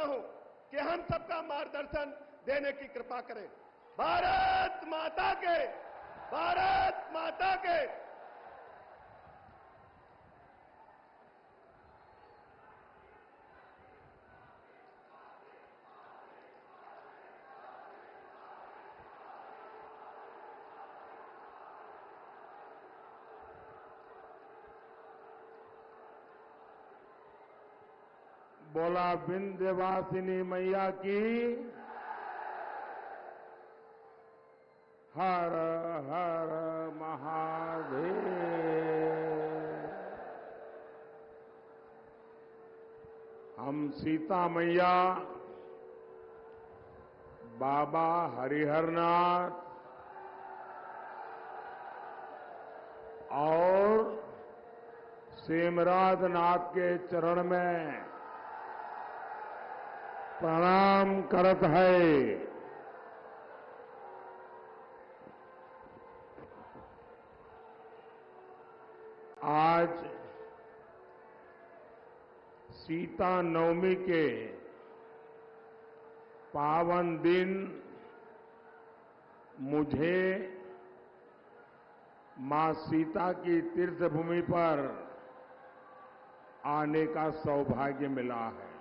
हूं कि हम सबका मार्गदर्शन देने की कृपा करें। भारत माता के, भारत माता के। बोला विंध्यवासिनी मैया की। हर हर महादेव। हम सीता मैया, बाबा हरिहरनाथ और सेमराज नाथ के चरण में प्रणाम करत है। आज सीता नवमी के पावन दिन मुझे मां सीता की तीर्थभूमि पर आने का सौभाग्य मिला है।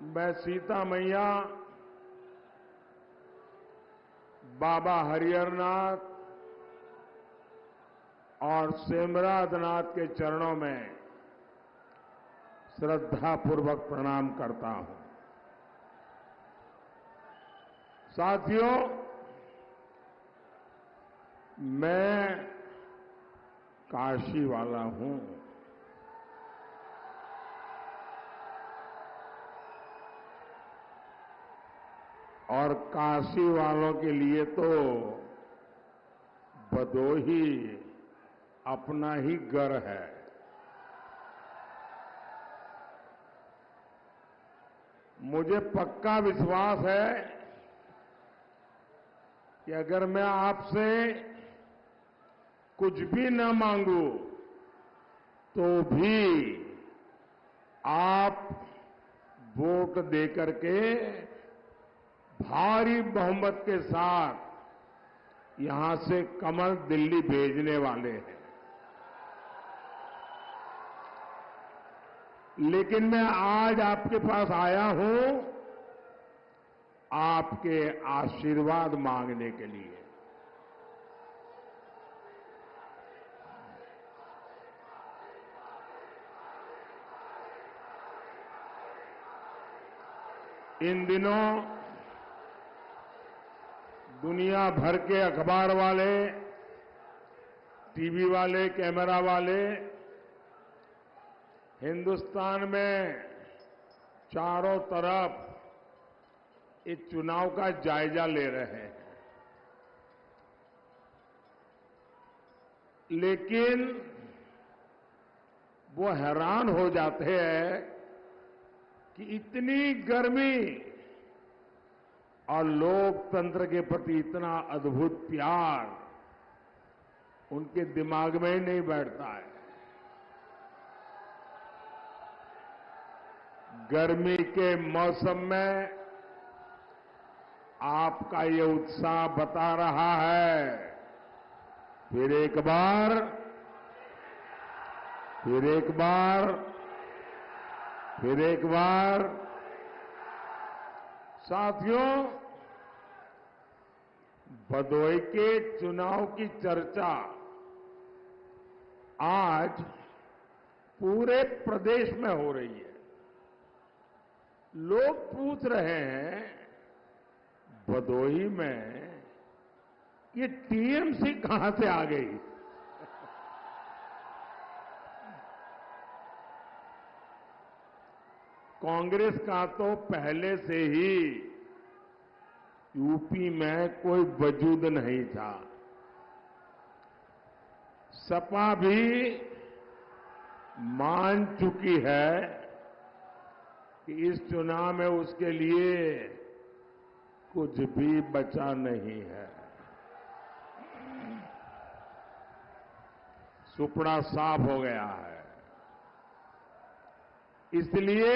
मैं सीता मैया, बाबा हरिहरनाथ और सेमराजनाथ के चरणों में श्रद्धापूर्वक प्रणाम करता हूं। साथियों, मैं काशी वाला हूं। और काशी वालों के लिए तो भदोही अपना ही घर है। मुझे पक्का विश्वास है कि अगर मैं आपसे कुछ भी न मांगू तो भी आप वोट देकर के भारी बहुमत के साथ यहां से कमल दिल्ली भेजने वाले हैं। लेकिन मैं आज आपके पास आया हूं आपके आशीर्वाद मांगने के लिए। इन दिनों दुनिया भर के अखबार वाले, टीवी वाले, कैमरा वाले हिंदुस्तान में चारों तरफ इस चुनाव का जायजा ले रहे हैं। लेकिन वो हैरान हो जाते हैं कि इतनी गर्मी और लोकतंत्र के प्रति इतना अद्भुत प्यार उनके दिमाग में ही नहीं बैठता है। गर्मी के मौसम में आपका ये उत्साह बता रहा है। फिर एक बार, फिर एक बार, फिर एक बार। साथियों, भदोही के चुनाव की चर्चा आज पूरे प्रदेश में हो रही है। लोग पूछ रहे हैं भदोही में ये टीएमसी कहां से आ गई। कांग्रेस का तो पहले से ही यूपी में कोई वजूद नहीं था। सपा भी मान चुकी है कि इस चुनाव में उसके लिए कुछ भी बचा नहीं है। सुपड़ा साफ हो गया है। इसलिए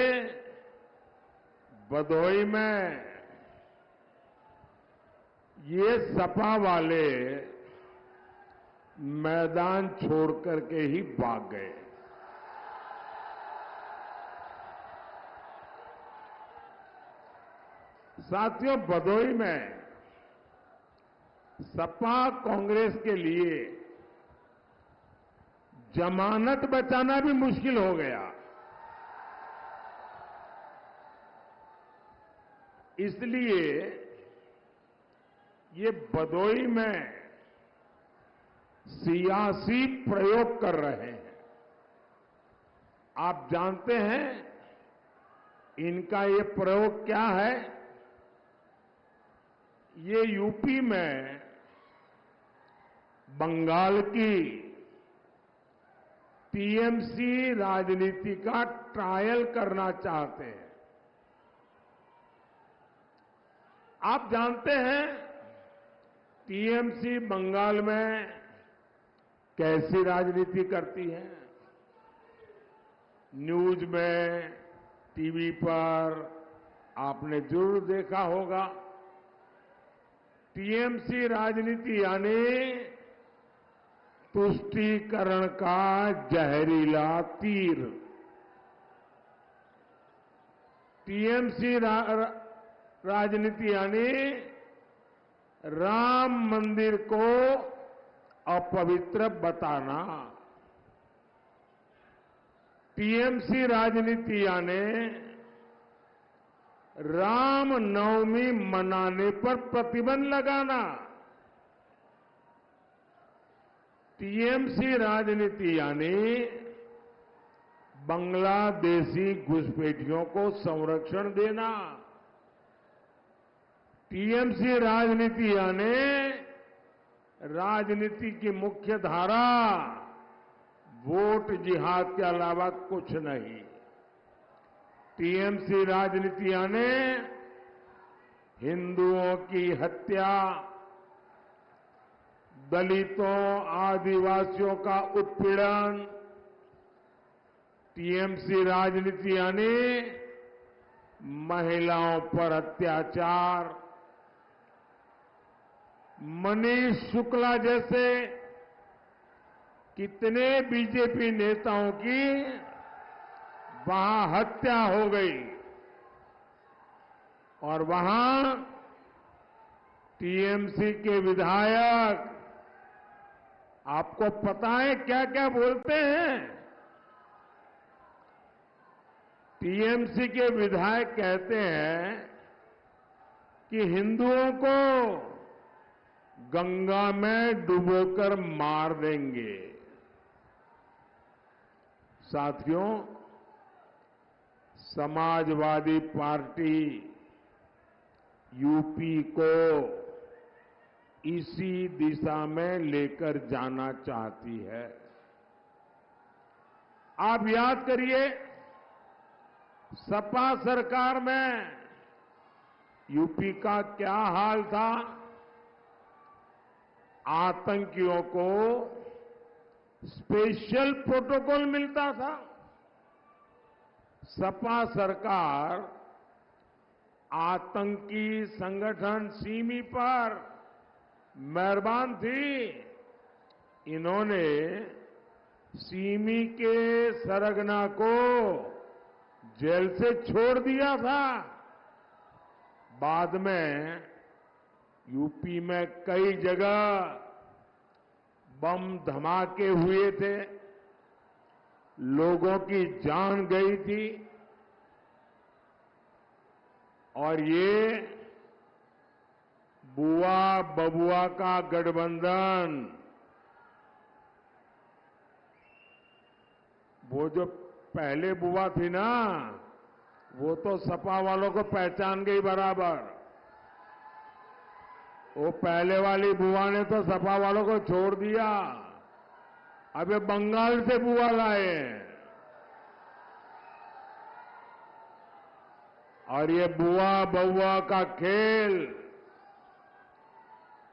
भदोही में ये सपा वाले मैदान छोड़ करके ही भाग गए। साथियों, भदोही में सपा कांग्रेस के लिए जमानत बचाना भी मुश्किल हो गया। इसलिए ये भदोही में सियासी प्रयोग कर रहे हैं। आप जानते हैं इनका ये प्रयोग क्या है? ये यूपी में बंगाल की टीएमसी राजनीति का ट्रायल करना चाहते हैं। आप जानते हैं टीएमसी बंगाल में कैसी राजनीति करती है। न्यूज में, टीवी पर आपने जरूर देखा होगा। टीएमसी राजनीति यानी तुष्टीकरण का जहरीला तीर। टीएमसी राजनीति यानी राम मंदिर को अपवित्र बताना। टीएमसी राजनीति यानी राम नवमी मनाने पर प्रतिबंध लगाना। टीएमसी राजनीति यानी बांग्लादेशी घुसपैठियों को संरक्षण देना। टीएमसी राजनीति यानी राजनीति की मुख्य धारा वोट जिहाद के अलावा कुछ नहीं। टीएमसी राजनीति यानी हिंदुओं की हत्या, दलितों, आदिवासियों का उत्पीड़न। टीएमसी राजनीति यानी महिलाओं पर अत्याचार। मनीष शुक्ला जैसे कितने बीजेपी नेताओं की वहां हत्या हो गई और वहां टीएमसी के विधायक, आपको पता है क्या क्या बोलते हैं? टीएमसी के विधायक कहते हैं कि हिंदुओं को गंगा में डुबोकर मार देंगे। साथियों, समाजवादी पार्टी यूपी को इसी दिशा में लेकर जाना चाहती है। आप याद करिए, सपा सरकार में यूपी का क्या हाल था। आतंकियों को स्पेशल प्रोटोकॉल मिलता था। सपा सरकार आतंकी संगठन सिमी पर मेहरबान थी। इन्होंने सिमी के सरगना को जेल से छोड़ दिया था। बाद में यूपी में कई जगह बम धमाके हुए थे, लोगों की जान गई थी और ये बुआ बबुआ का गठबंधन, वो जो पहले बुआ थी ना, वो तो सपा वालों को पहचान गई बराबर। वो पहले वाली बुआ ने तो सपा वालों को छोड़ दिया। अब ये बंगाल से बुआ लाए हैं और ये बुआ बउआ का खेल।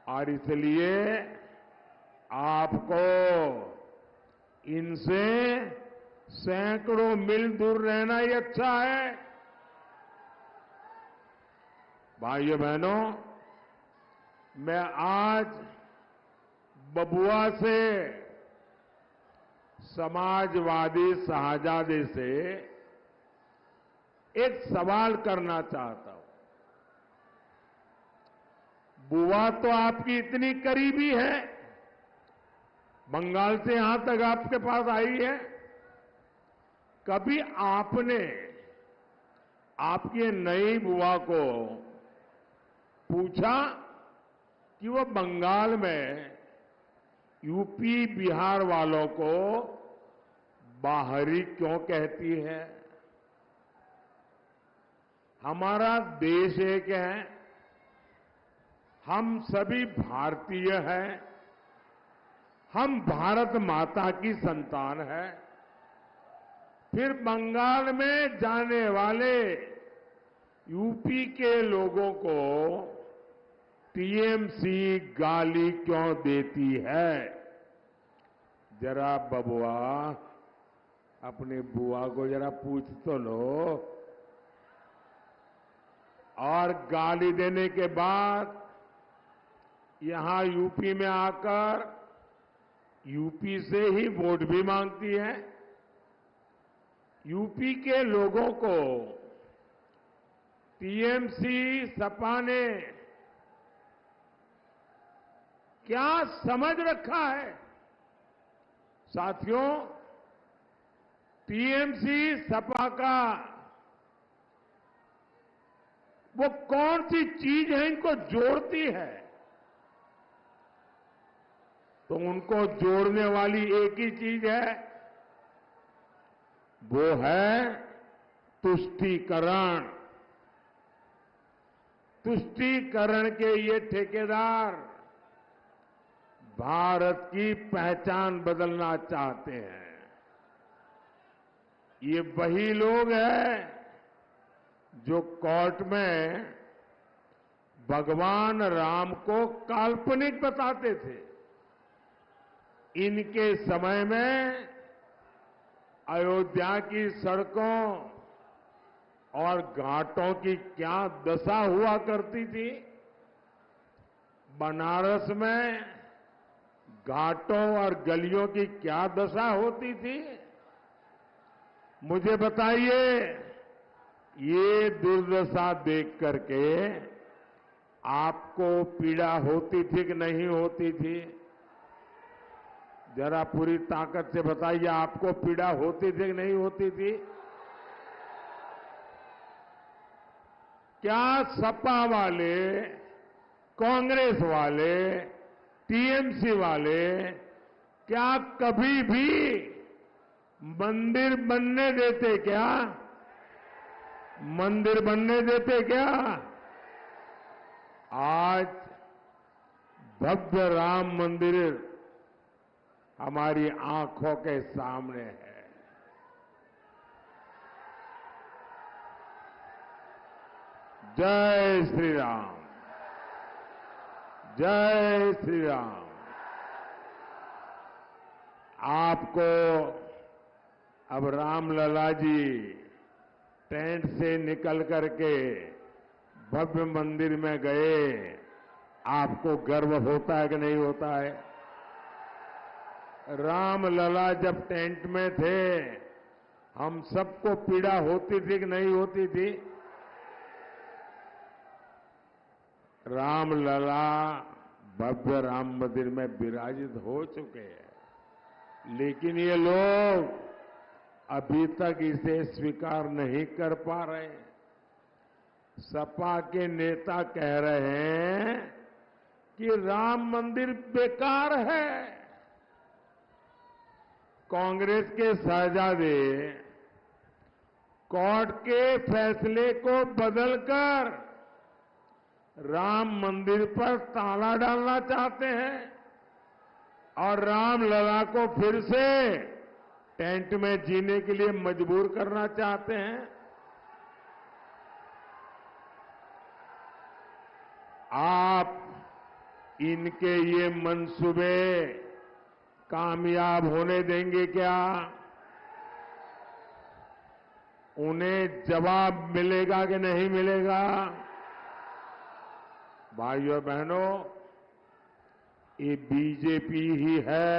और इसलिए आपको इनसे सैकड़ों मील दूर रहना ही अच्छा है। भाइयों बहनों, मैं आज बबुआ से, समाजवादी शाहजादे से एक सवाल करना चाहता हूं। बुआ तो आपकी इतनी करीबी है, बंगाल से यहां तक आपके पास आई है। कभी आपने आपकी नई बुआ को पूछा कि वो बंगाल में यूपी बिहार वालों को बाहरी क्यों कहती है? हमारा देश एक है, हम सभी भारतीय हैं, हम भारत माता की संतान हैं। फिर बंगाल में जाने वाले यूपी के लोगों को टीएमसी गाली क्यों देती है? जरा बबुआ अपनी बुआ को जरा पूछ तो लो। और गाली देने के बाद यहां यूपी में आकर यूपी से ही वोट भी मांगती है। यूपी के लोगों को टीएमसी सपा ने क्या समझ रखा है? साथियों, टीएमसी सपा का वो कौन सी चीज है इनको जोड़ती है? तो उनको जोड़ने वाली एक ही चीज है, वो है तुष्टीकरण। तुष्टीकरण के ये ठेकेदार भारत की पहचान बदलना चाहते हैं। ये वही लोग हैं जो कोर्ट में भगवान राम को काल्पनिक बताते थे। इनके समय में अयोध्या की सड़कों और घाटों की क्या दशा हुआ करती थी। बनारस में घाटों और गलियों की क्या दशा होती थी। मुझे बताइए, ये दुर्दशा देख करके आपको पीड़ा होती थी कि नहीं होती थी? जरा पूरी ताकत से बताइए, आपको पीड़ा होती थी कि नहीं होती थी? क्या सपा वाले, कांग्रेस वाले, टीएमसी वाले क्या कभी भी मंदिर बनने देते क्या? मंदिर बनने देते क्या? आज भव्य राम मंदिर हमारी आंखों के सामने है। जय श्री राम, जय श्री राम। आपको अब रामलला जी टेंट से निकल करके भव्य मंदिर में गए, आपको गर्व होता है कि नहीं होता है? रामलला जब टेंट में थे, हम सबको पीड़ा होती थी कि नहीं होती थी? रामलला भव्य राम मंदिर में विराजित हो चुके हैं, लेकिन ये लोग अभी तक इसे स्वीकार नहीं कर पा रहे। सपा के नेता कह रहे हैं कि राम मंदिर बेकार है। कांग्रेस के शहजादे कोर्ट के फैसले को बदलकर राम मंदिर पर ताला डालना चाहते हैं और रामलला को फिर से टेंट में जीने के लिए मजबूर करना चाहते हैं। आप इनके ये मंसूबे कामयाब होने देंगे क्या? उन्हें जवाब मिलेगा कि नहीं मिलेगा? भाइयों बहनों, ये बीजेपी ही है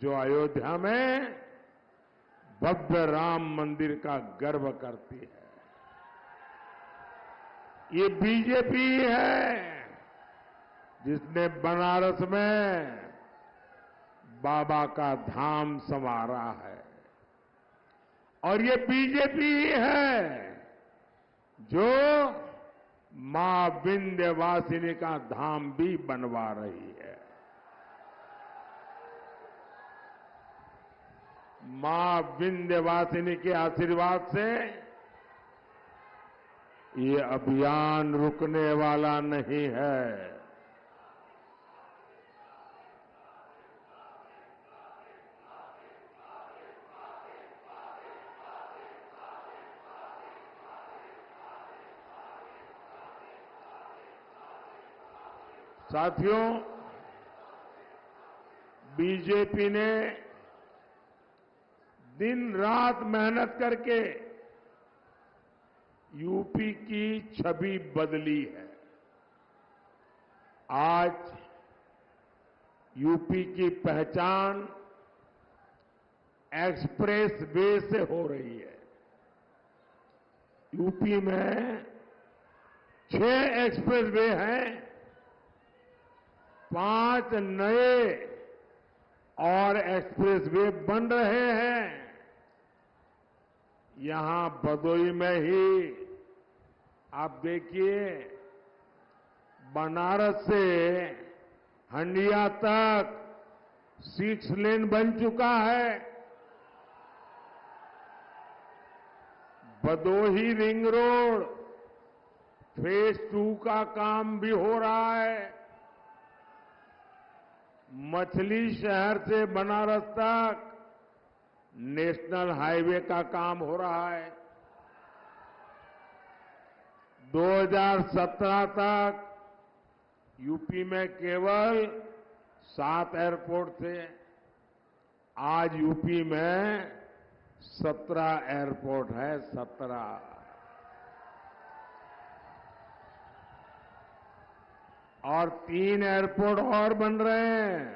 जो अयोध्या में भव्य राम मंदिर का गर्व करती है। ये बीजेपी ही है जिसने बनारस में बाबा का धाम संवारा है। और ये बीजेपी ही है जो मां विंध्यवासिनी का धाम भी बनवा रही है। मां विंध्यवासिनी के आशीर्वाद से ये अभियान रुकने वाला नहीं है। साथियों, बीजेपी ने दिन रात मेहनत करके यूपी की छवि बदली है। आज यूपी की पहचान एक्सप्रेस वे से हो रही है। यूपी में 6 एक्सप्रेस वे हैं, 5 नए और एक्सप्रेस वे बन रहे हैं। यहां भदोही में ही आप देखिए, बनारस से हंडिया तक 6 लेन बन चुका है। भदोही रिंग रोड फेज 2 का काम भी हो रहा है। मछली शहर से बनारस तक नेशनल हाईवे का काम हो रहा है। 2017 तक यूपी में केवल 7 एयरपोर्ट थे। आज यूपी में 17 एयरपोर्ट है, 17। और 3 एयरपोर्ट और बन रहे हैं।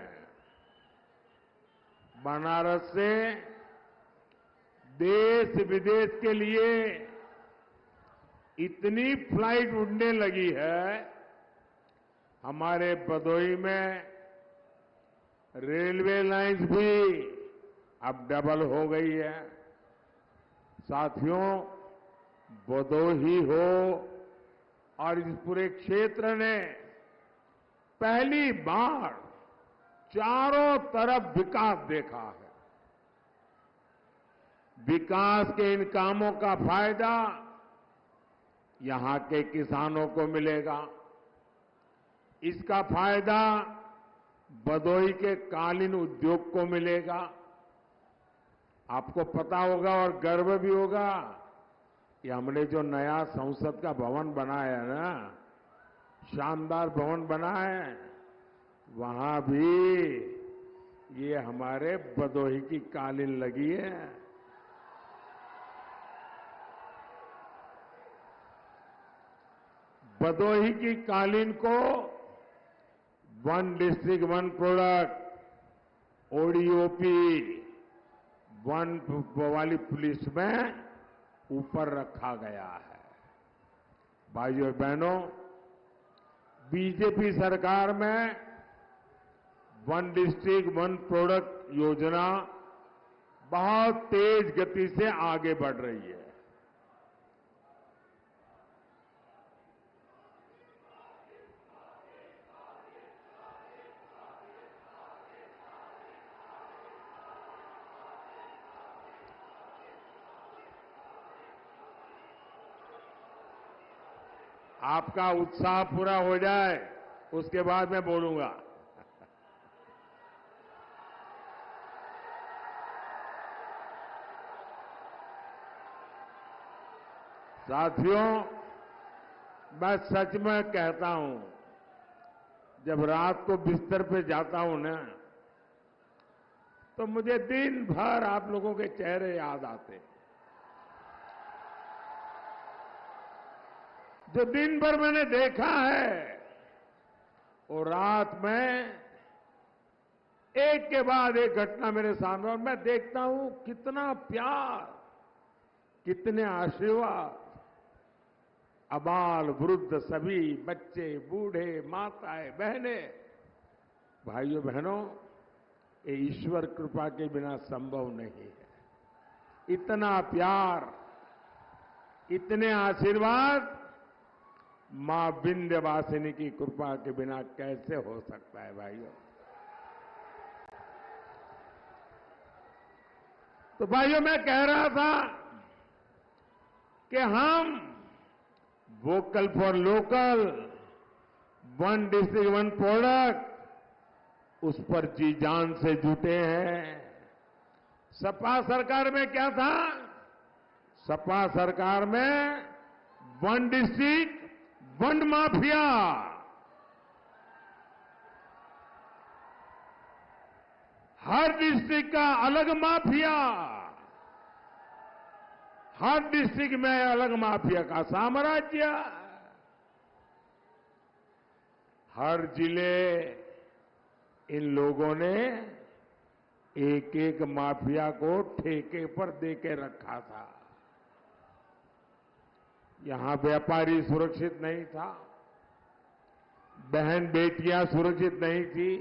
बनारस से देश विदेश के लिए इतनी फ्लाइट उड़ने लगी है। हमारे भदोही में रेलवे लाइंस भी अब डबल हो गई है। साथियों, भदोही हो और इस पूरे क्षेत्र ने पहली बार चारों तरफ विकास देखा है। विकास के इन कामों का फायदा यहां के किसानों को मिलेगा। इसका फायदा भदोही के कालीन उद्योग को मिलेगा। आपको पता होगा और गर्व भी होगा कि हमने जो नया संसद का भवन बनाया है ना, शानदार भवन बना है, वहां भी ये हमारे भदोही की कालीन लगी है। भदोही की कालीन को one district one product, ODOP, one वाली पुलिस में ऊपर रखा गया है। भाइयों बहनों, बीजेपी सरकार में वन डिस्ट्रिक्ट वन प्रोडक्ट योजना बहुत तेज गति से आगे बढ़ रही है। आपका उत्साह पूरा हो जाए उसके बाद मैं बोलूंगा। साथियों, मैं सच में कहता हूं, जब रात को बिस्तर पे जाता हूं ना, तो मुझे दिन भर आप लोगों के चेहरे याद आते हैं। जो दिन भर मैंने देखा है वो रात में एक के बाद एक घटना मेरे सामने, और मैं देखता हूं कितना प्यार, कितने आशीर्वाद, अबाल वृद्ध सभी, बच्चे बूढ़े, माताएं बहनें, भाइयों बहनों, ये ईश्वर कृपा के बिना संभव नहीं है। इतना प्यार, इतने आशीर्वाद मां विंध्यवासिनी की कृपा के बिना कैसे हो सकता है भाइयों। तो भाइयों, मैं कह रहा था कि हम vocal for local, one district one product, उस पर जी जान से जुटे हैं। सपा सरकार में क्या था? सपा सरकार में वन डिस्ट्रिक्ट वन माफिया, हर डिस्ट्रिक्ट का अलग माफिया, हर डिस्ट्रिक्ट में अलग माफिया का साम्राज्य, हर जिले इन लोगों ने एक एक माफिया को ठेके पर देके रखा था। यहां व्यापारी सुरक्षित नहीं था, बहन बेटियां सुरक्षित नहीं थी,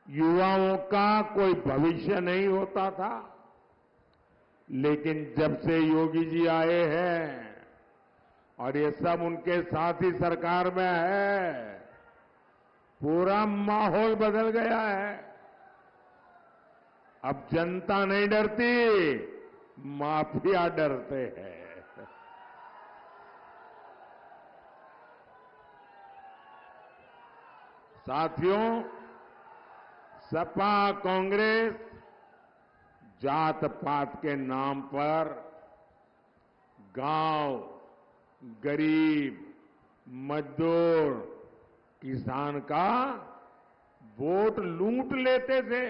युवाओं का कोई भविष्य नहीं होता था। लेकिन जब से योगी जी आए हैं और ये सब उनके साथ ही सरकार में है, पूरा माहौल बदल गया है। अब जनता नहीं डरती, माफिया डरते हैं। साथियों, सपा कांग्रेस जात पात के नाम पर गांव, गरीब, मजदूर, किसान का वोट लूट लेते थे।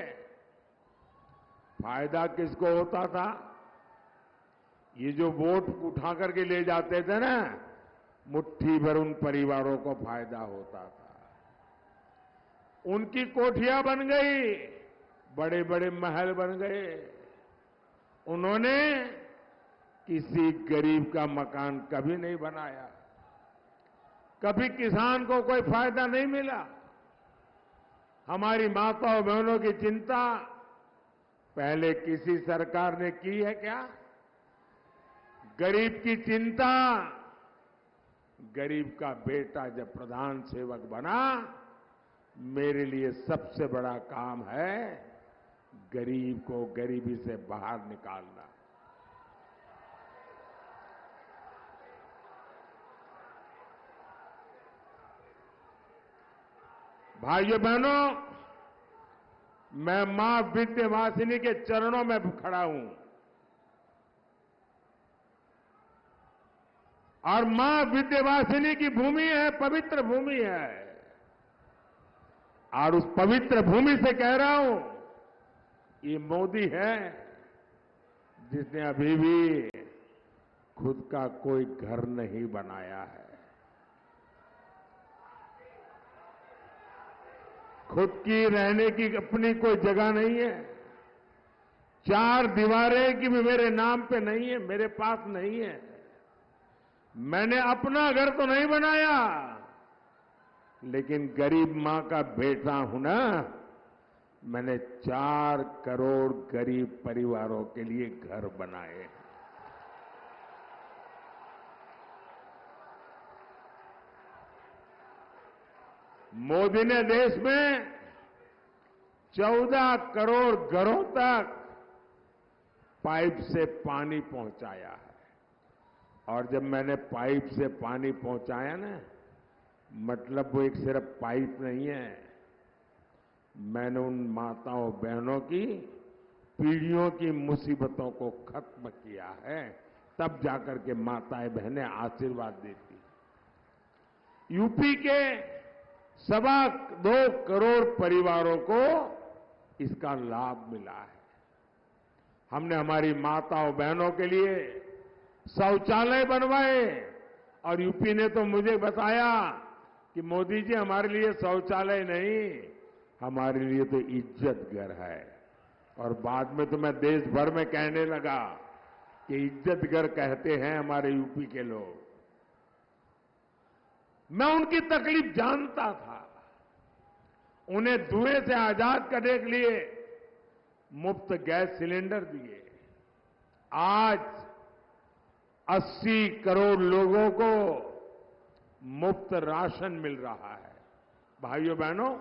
फायदा किसको होता था? ये जो वोट उठा करके ले जाते थे ना, मुट्ठी भर उन परिवारों को फायदा होता था। उनकी कोठियां बन गई, बड़े बड़े महल बन गए। उन्होंने किसी गरीब का मकान कभी नहीं बनाया, कभी किसान को कोई फायदा नहीं मिला। हमारी माताओं बहनों की चिंता पहले किसी सरकार ने की है क्या? गरीब की चिंता, गरीब का बेटा जब प्रधान सेवक बना, मेरे लिए सबसे बड़ा काम है गरीब को गरीबी से बाहर निकालना। भाइयों बहनों, मैं मां विंध्यवासिनी के चरणों में खड़ा हूं और मां विंध्यवासिनी की भूमि है, पवित्र भूमि है। और उस पवित्र भूमि से कह रहा हूं, ये मोदी है जिसने अभी भी खुद का कोई घर नहीं बनाया है, खुद की रहने की अपनी कोई जगह नहीं है। चार दीवारें की भी मेरे नाम पे नहीं है, मेरे पास नहीं है। मैंने अपना घर तो नहीं बनाया, लेकिन गरीब मां का बेटा हूं ना, मैंने 4 करोड़ गरीब परिवारों के लिए घर बनाए। मोदी ने देश में 14 करोड़ घरों तक पाइप से पानी पहुंचाया है। और जब मैंने पाइप से पानी पहुंचाया ना, मतलब वो एक सिर्फ पाइप नहीं है, मैंने उन माताओं बहनों की पीढ़ियों की मुसीबतों को खत्म किया है। तब जाकर के माताएं बहनें आशीर्वाद देती। यूपी के 2.25 करोड़ परिवारों को इसका लाभ मिला है। हमने हमारी माताओं बहनों के लिए शौचालय बनवाए, और यूपी ने तो मुझे बताया कि मोदी जी हमारे लिए शौचालय नहीं, हमारे लिए तो इज्जत घर है। और बाद में तो मैं देश भर में कहने लगा कि इज्जत घर कहते हैं हमारे यूपी के लोग। मैं उनकी तकलीफ जानता था। उन्हें धुएं से आजाद करने के लिए मुफ्त गैस सिलेंडर दिए। आज 80 करोड़ लोगों को मुफ्त राशन मिल रहा है। भाइयों बहनों,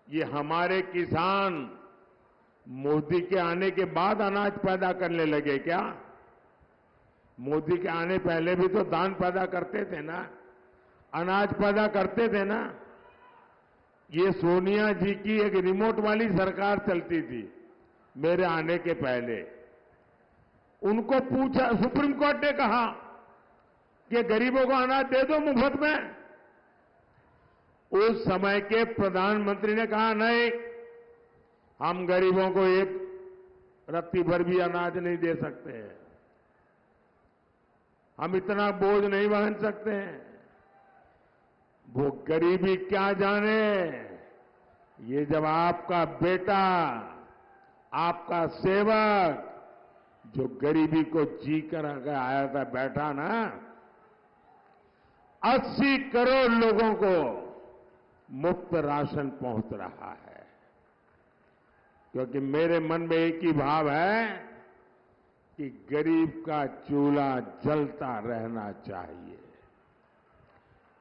ये हमारे किसान मोदी के आने के बाद अनाज पैदा करने लगे क्या? मोदी के आने पहले भी तो धान पैदा करते थे ना, अनाज पैदा करते थे ना। ये सोनिया जी की एक रिमोट वाली सरकार चलती थी मेरे आने के पहले। उनको पूछा, सुप्रीम कोर्ट ने कहा कि गरीबों को अनाज दे दो मुफ्त में। उस समय के प्रधानमंत्री ने कहा नहीं, हम गरीबों को एक रत्ती भर भी अनाज नहीं दे सकते हैं, हम इतना बोझ नहीं वहन सकते हैं। वो गरीबी क्या जाने, ये जब आपका बेटा, आपका सेवक जो गरीबी को जी कर आया था, बैठा ना, 80 करोड़ लोगों को मुफ्त राशन पहुंच रहा है। क्योंकि मेरे मन में एक ही भाव है कि गरीब का चूल्हा जलता रहना चाहिए,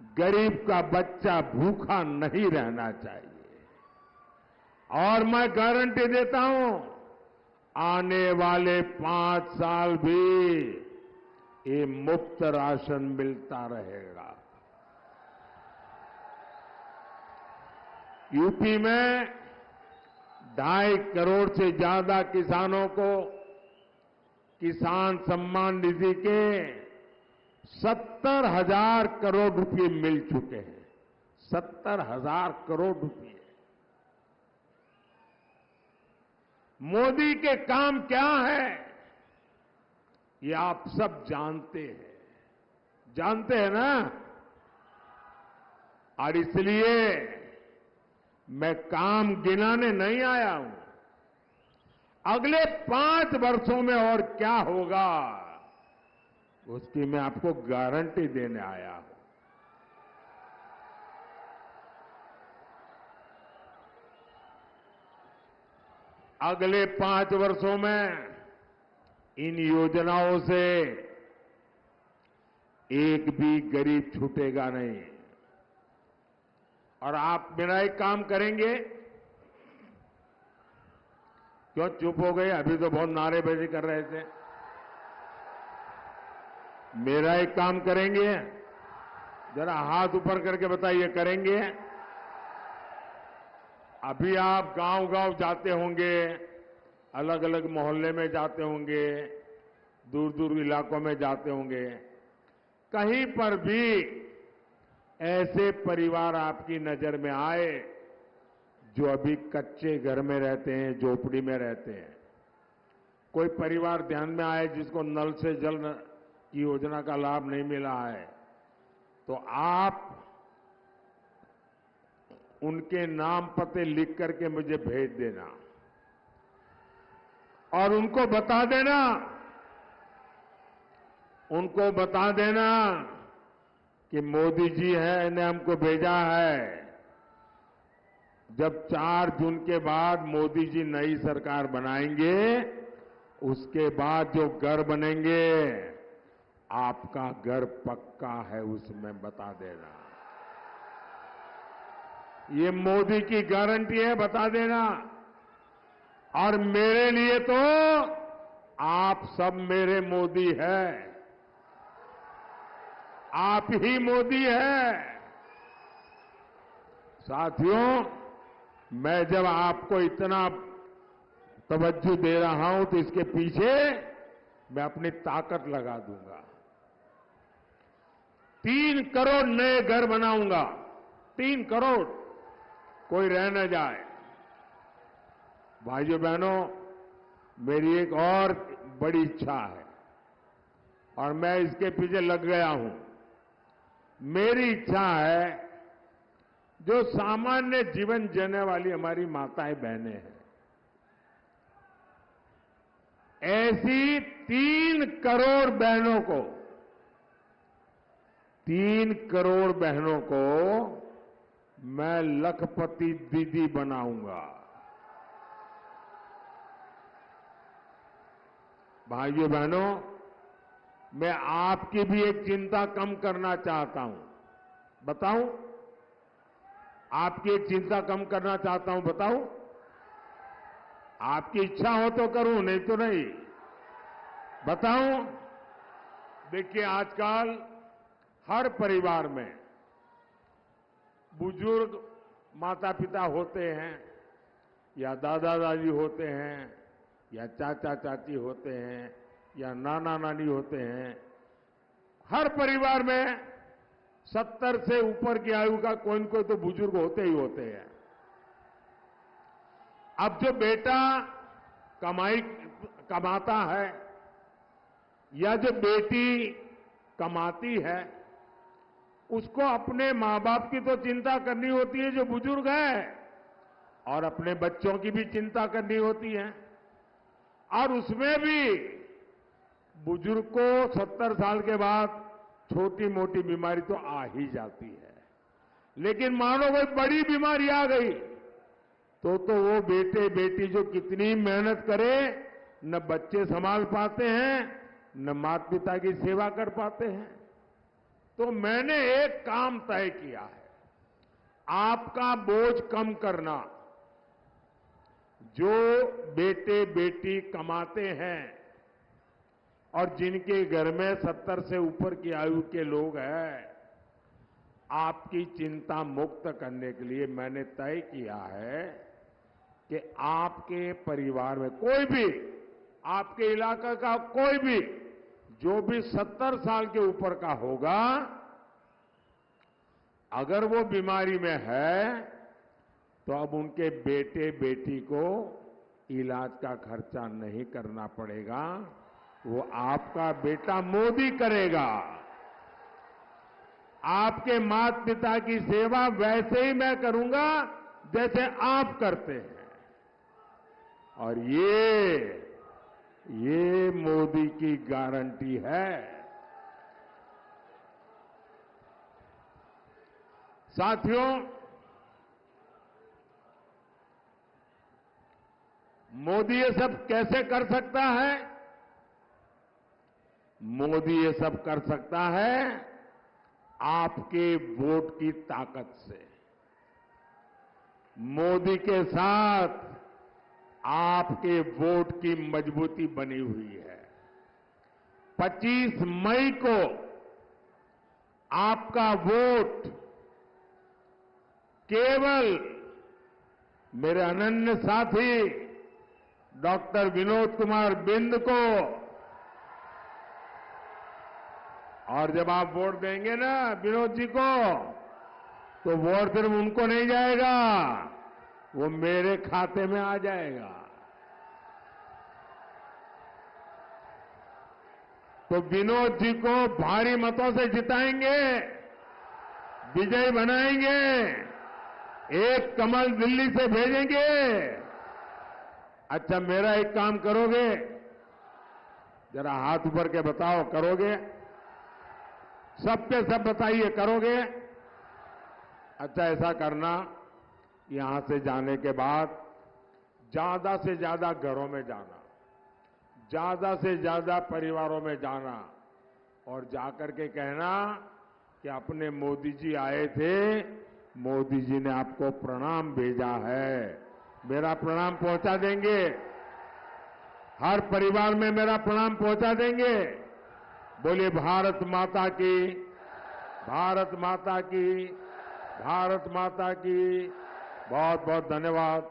गरीब का बच्चा भूखा नहीं रहना चाहिए। और मैं गारंटी देता हूं, आने वाले 5 साल भी ये मुफ्त राशन मिलता रहेगा। यूपी में 2.5 करोड़ से ज्यादा किसानों को किसान सम्मान निधि के 70,000 करोड़ रुपए मिल चुके हैं। 70,000 करोड़ रुपए। मोदी के काम क्या है ये आप सब जानते हैं, जानते हैं ना। और इसलिए मैं काम गिनाने नहीं आया हूं, अगले 5 वर्षों में और क्या होगा उसकी मैं आपको गारंटी देने आया हूं। अगले 5 वर्षों में इन योजनाओं से एक भी गरीब छूटेगा नहीं। और आप मेरा एक काम करेंगे, क्यों चुप हो गए? अभी तो बहुत नारेबाजी कर रहे थे। मेरा एक काम करेंगे, जरा हाथ ऊपर करके बताइए, करेंगे? अभी आप गांव-गांव जाते होंगे, अलग अलग मोहल्ले में जाते होंगे, दूर दूर इलाकों में जाते होंगे, कहीं पर भी ऐसे परिवार आपकी नजर में आए जो अभी कच्चे घर में रहते हैं, झोपड़ी में रहते हैं, कोई परिवार ध्यान में आए जिसको नल से जल की योजना का लाभ नहीं मिला है, तो आप उनके नाम पते लिख करके मुझे भेज देना और उनको बता देना कि मोदी जी है ने हमको भेजा है। जब 4 जून के बाद मोदी जी नई सरकार बनाएंगे, उसके बाद जो घर बनेंगे, आपका घर पक्का है उसमें बता देना। ये मोदी की गारंटी है, बता देना। और मेरे लिए तो आप सब मेरे मोदी है, आप ही मोदी है। साथियों, मैं जब आपको इतना तवज्जो दे रहा हूं तो इसके पीछे मैं अपनी ताकत लगा दूंगा। 3 करोड़ नए घर बनाऊंगा, 3 करोड़, कोई रह न जाए। भाइयों बहनों, मेरी एक और बड़ी इच्छा है। और मैं इसके पीछे लग गया हूं। मेरी इच्छा है जो सामान्य जीवन जीने वाली हमारी माताएं बहनें हैं, ऐसी 3 करोड़ बहनों को 3 करोड़ बहनों को मैं लखपति दीदी बनाऊंगा। भाइयों बहनों, मैं आपकी भी एक चिंता कम करना चाहता हूं। बताऊं? आपकी एक चिंता कम करना चाहता हूं, बताऊं? आपकी इच्छा हो तो करूं, नहीं तो नहीं। बताऊं? देखिए, आजकल हर परिवार में बुजुर्ग माता पिता होते हैं, या दादा दादी होते हैं, या चाचा चाची होते हैं, या नाना नानी होते हैं। हर परिवार में 70 से ऊपर की आयु का कोई न कोई तो बुजुर्ग होते ही होते हैं। अब जो बेटा कमाता है या जो बेटी कमाती है, उसको अपने मां बाप की तो चिंता करनी होती है जो बुजुर्ग है, और अपने बच्चों की भी चिंता करनी होती है। और उसमें भी बुजुर्ग को 70 साल के बाद छोटी मोटी बीमारी तो आ ही जाती है, लेकिन मानो कोई बड़ी बीमारी आ गई तो वो बेटे बेटी जो कितनी मेहनत करे, न बच्चे संभाल पाते हैं, न माता पिता की सेवा कर पाते हैं। तो मैंने एक काम तय किया है, आपका बोझ कम करना। जो बेटे बेटी कमाते हैं और जिनके घर में 70 से ऊपर की आयु के लोग हैं, आपकी चिंता मुक्त करने के लिए मैंने तय किया है कि आपके परिवार में कोई भी, आपके इलाका का कोई भी जो भी 70 साल के ऊपर का होगा, अगर वो बीमारी में है तो अब उनके बेटे बेटी को इलाज का खर्चा नहीं करना पड़ेगा, वो आपका बेटा मोदी करेगा। आपके माता पिता की सेवा वैसे ही मैं करूंगा जैसे आप करते हैं। और ये मोदी की गारंटी है। साथियों, मोदी ये सब कैसे कर सकता है? मोदी ये सब कर सकता है आपके वोट की ताकत से। मोदी के साथ आपके वोट की मजबूती बनी हुई है। 25 मई को आपका वोट केवल मेरे अनन्य साथी डॉक्टर विनोद कुमार बिंद को, और जब आप वोट देंगे ना विनोद जी को, तो वोट सिर्फ उनको नहीं जाएगा, वो मेरे खाते में आ जाएगा। तो विनोद जी को भारी मतों से जिताएंगे, विजयी बनाएंगे, एक कमल दिल्ली से भेजेंगे। अच्छा, मेरा एक काम करोगे? जरा हाथ ऊपर के बताओ, करोगे? सबके सब बताइए, करोगे? अच्छा, ऐसा करना, यहां से जाने के बाद ज्यादा से ज्यादा घरों में जाना, ज्यादा से ज्यादा परिवारों में जाना, और जाकर के कहना कि अपने मोदी जी आए थे, मोदी जी ने आपको प्रणाम भेजा है। मेरा प्रणाम पहुंचा देंगे, हर परिवार में मेरा प्रणाम पहुंचा देंगे। बोलिए भारत माता की, भारत माता की, भारत माता की। बहुत बहुत धन्यवाद।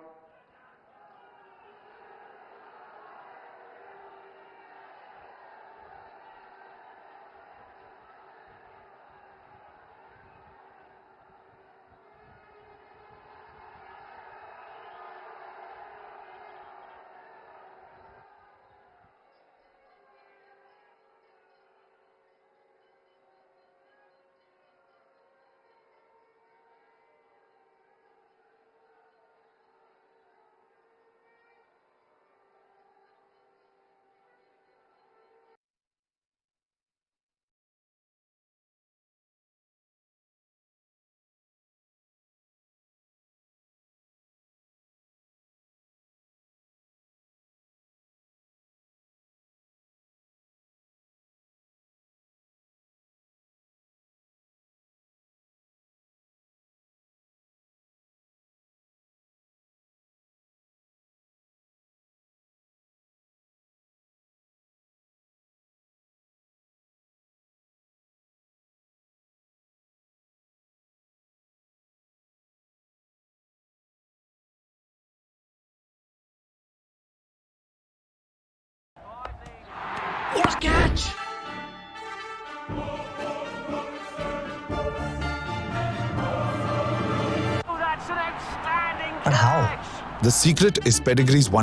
What a catch! Oh, that's an outstanding But how? catch. The secret is Pedigree's one.